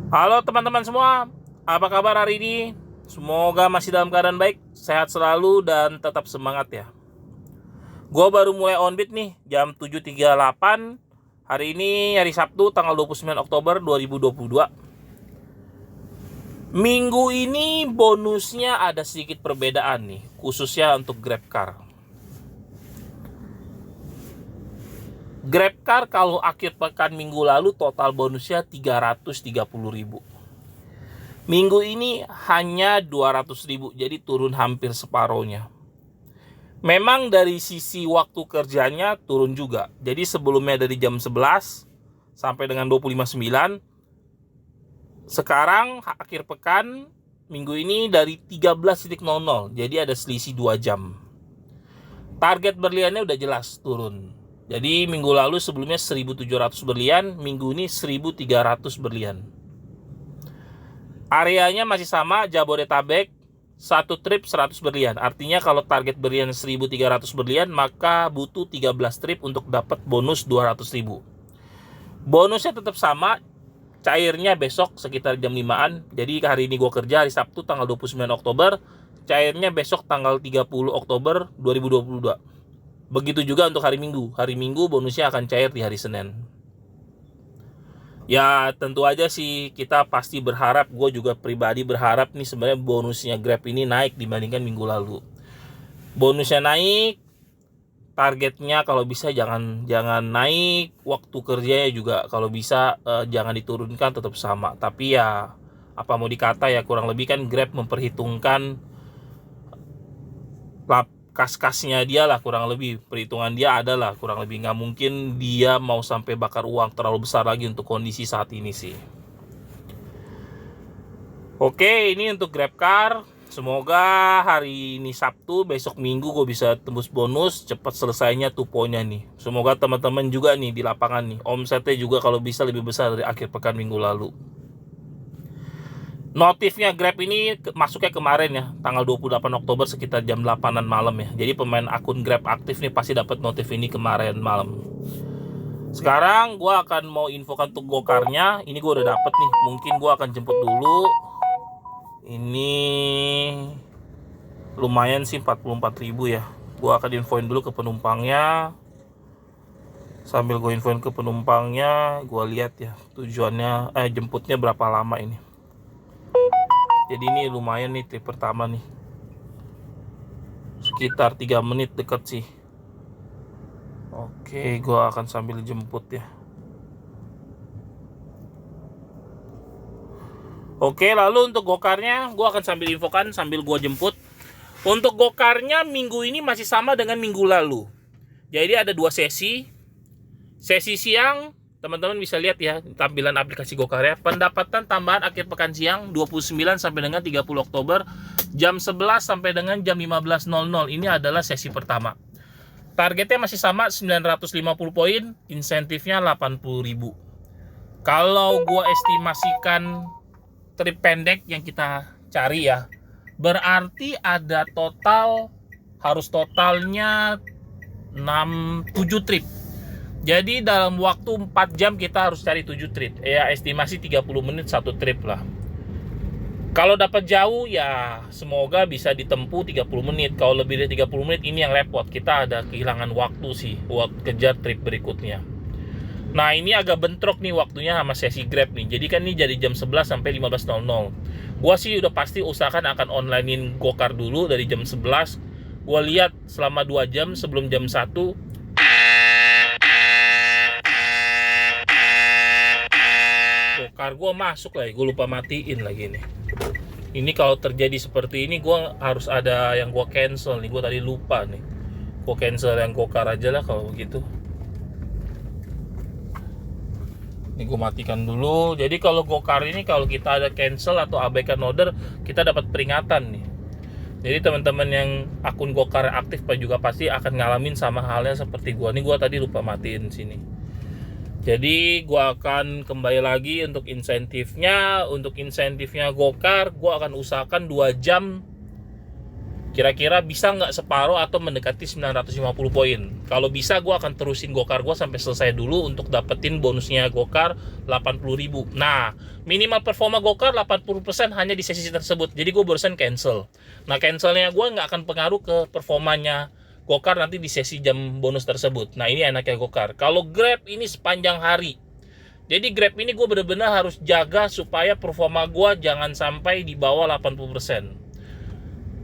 Halo teman-teman semua, apa kabar hari ini? Semoga masih dalam keadaan baik, sehat selalu dan tetap semangat ya. Gue baru mulai onbit nih, jam 7.38. Hari ini hari Sabtu tanggal 29 Oktober 2022. Minggu ini bonusnya ada sedikit perbedaan nih, khususnya untuk GrabCar. GrabCar kalau akhir pekan minggu lalu total bonusnya 330.000. Minggu ini hanya 200.000, jadi turun hampir separohnya. Memang dari sisi waktu kerjanya turun juga. Jadi sebelumnya dari jam 11 sampai dengan 25.9, sekarang akhir pekan minggu ini dari 13.00. Jadi ada selisih 2 jam. Target berliannya udah jelas turun. Jadi minggu lalu sebelumnya 1.700 berlian, minggu ini 1.300 berlian. Areanya masih sama, Jabodetabek, satu trip 100 berlian. Artinya kalau target berlian 1.300 berlian, maka butuh 13 trip untuk dapat bonus 200.000. Bonusnya tetap sama, cairnya besok sekitar jam 5-an. Jadi hari ini gue kerja hari Sabtu tanggal 29 Oktober, cairnya besok tanggal 30 Oktober 2022. Begitu juga untuk hari Minggu. Hari Minggu bonusnya akan cair di hari Senin. Ya tentu aja sih kita pasti berharap, gue juga pribadi berharap nih sebenarnya bonusnya Grab ini naik dibandingkan minggu lalu. Bonusnya naik, targetnya kalau bisa jangan naik, waktu kerjanya juga kalau bisa jangan diturunkan, tetap sama. Tapi ya apa mau dikata ya, kurang lebih kan Grab memperhitungkan kas-kasnya dia lah, kurang lebih perhitungan dia adalah kurang lebih, nggak mungkin dia mau sampai bakar uang terlalu besar lagi untuk kondisi saat ini sih. Oke, ini untuk GrabCar. Semoga hari ini Sabtu, besok Minggu gue bisa tembus bonus, cepat selesainya tuh poinnya nih. Semoga teman-teman juga nih di lapangan nih, omsetnya juga kalau bisa lebih besar dari akhir pekan minggu lalu. Notifnya Grab ini masuknya kemarin ya, tanggal 28 Oktober sekitar jam 8-an malam ya. Jadi pemain akun Grab aktif nih pasti dapat notif ini kemarin malam. Sekarang gue akan mau infokan untuk gokarnya. Ini gue udah dapet nih, mungkin gue akan jemput dulu. Ini lumayan sih, 44.000 ya. Gue akan infoin dulu ke penumpangnya. Sambil gue infoin ke penumpangnya, gue lihat ya tujuannya, jemputnya berapa lama ini. Jadi ini lumayan nih trip pertama nih, sekitar 3 menit deket sih. Oke, gue akan sambil jemput ya. Oke, lalu untuk gokarnya gue akan sambil infokan sambil gue jemput. Untuk gokarnya minggu ini masih sama dengan minggu lalu. Jadi ada 2 sesi. Sesi siang, teman-teman bisa lihat ya tampilan aplikasi Gokar ya. Pendapatan tambahan akhir pekan siang 29 sampai dengan 30 Oktober jam 11 sampai dengan jam 15.00. Ini adalah sesi pertama. Targetnya masih sama 950 poin, insentifnya 80.000. Kalau gua estimasikan trip pendek yang kita cari ya, berarti ada harus totalnya 7 trip. Jadi dalam waktu 4 jam kita harus cari 7 trip. Ya estimasi 30 menit 1 trip lah. Kalau dapat jauh ya semoga bisa ditempuh 30 menit. Kalau lebih dari 30 menit ini yang repot. Kita ada kehilangan waktu sih buat kejar trip berikutnya. Nah ini agak bentrok nih waktunya sama sesi Grab nih. Jadi kan ini jadi jam 11 sampai 15.00. Gua sih udah pasti usahakan akan onlinein Gokar dulu dari jam 11. Gua lihat selama 2 jam sebelum jam 1. Gokar gue masuk lagi, gue lupa matiin lagi nih. Ini kalau terjadi seperti ini gue harus ada yang gue cancel nih, gue tadi lupa nih. Gue cancel yang Gokar aja lah kalau begitu. Ini gue matikan dulu. Jadi kalau Gokar ini kalau kita ada cancel atau abaikan order, kita dapat peringatan nih. Jadi teman-teman yang akun Gokar aktif juga pasti akan ngalamin sama halnya seperti gue. Nih gue tadi lupa matiin sini. Jadi gue akan kembali lagi untuk insentifnya. Untuk insentifnya Gokar, gue akan usahakan 2 jam Kira-kira bisa nggak separuh atau mendekati 950 poin. Kalau bisa gue akan terusin gokar gue sampai selesai dulu untuk dapetin bonusnya gokar 80.000. Nah, minimal performa gokar 80% hanya di sesi tersebut. Jadi gue barusan cancel. Nah, cancelnya gue nggak akan pengaruh ke performanya gokar nanti di sesi jam bonus tersebut. Nah, ini enaknya gokar. Kalau Grab ini sepanjang hari. Jadi Grab ini gue benar-benar harus jaga supaya performa gue jangan sampai di bawah 80%.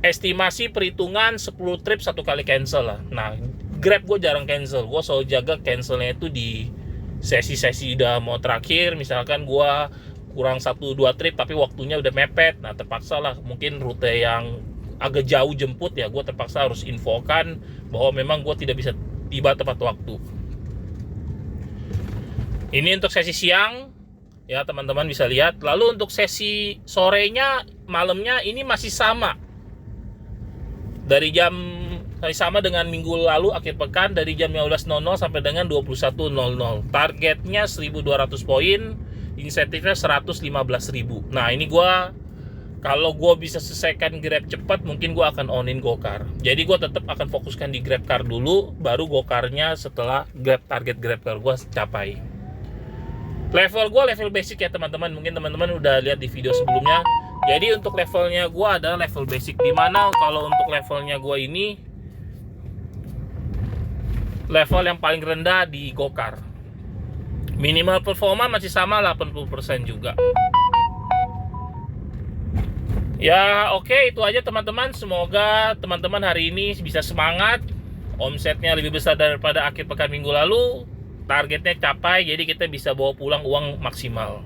Estimasi perhitungan 10 trip satu kali cancel lah. Nah, Grab gue jarang cancel. Gue selalu jaga cancelnya itu di sesi-sesi udah mau terakhir. Misalkan gue kurang 1-2 trip tapi waktunya udah mepet. Nah, terpaksa lah mungkin rute yang agak jauh jemput ya, gue terpaksa harus infokan bahwa memang gue tidak bisa tiba tepat waktu. Ini untuk sesi siang ya, teman-teman bisa lihat. Lalu untuk sesi sorenya, malamnya ini masih sama. Dari jam sama dengan minggu lalu akhir pekan, dari jam 15.00 sampai dengan 21.00. Targetnya 1.200 poin, insentifnya 115.000. Nah, ini kalau gue bisa selesaikan Grab cepat, mungkin gue akan onin gokar. Jadi gue tetap akan fokuskan di Grab car dulu, baru gokarnya setelah target Grab car gue capai. Level gue level basic ya teman-teman. Mungkin teman-teman udah lihat di video sebelumnya. Jadi untuk levelnya gue adalah level basic, dimana kalau untuk levelnya gue ini level yang paling rendah di gokar. Minimal performa masih sama 80% juga. Ya oke, itu aja teman-teman. Semoga teman-teman hari ini bisa semangat. Omsetnya lebih besar daripada akhir pekan minggu lalu. Targetnya capai, jadi kita bisa bawa pulang uang maksimal.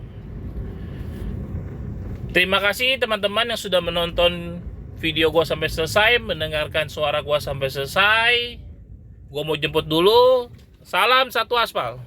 Terima kasih teman-teman yang sudah menonton video gue sampai selesai, mendengarkan suara gue sampai selesai. Gue mau jemput dulu. Salam satu aspal.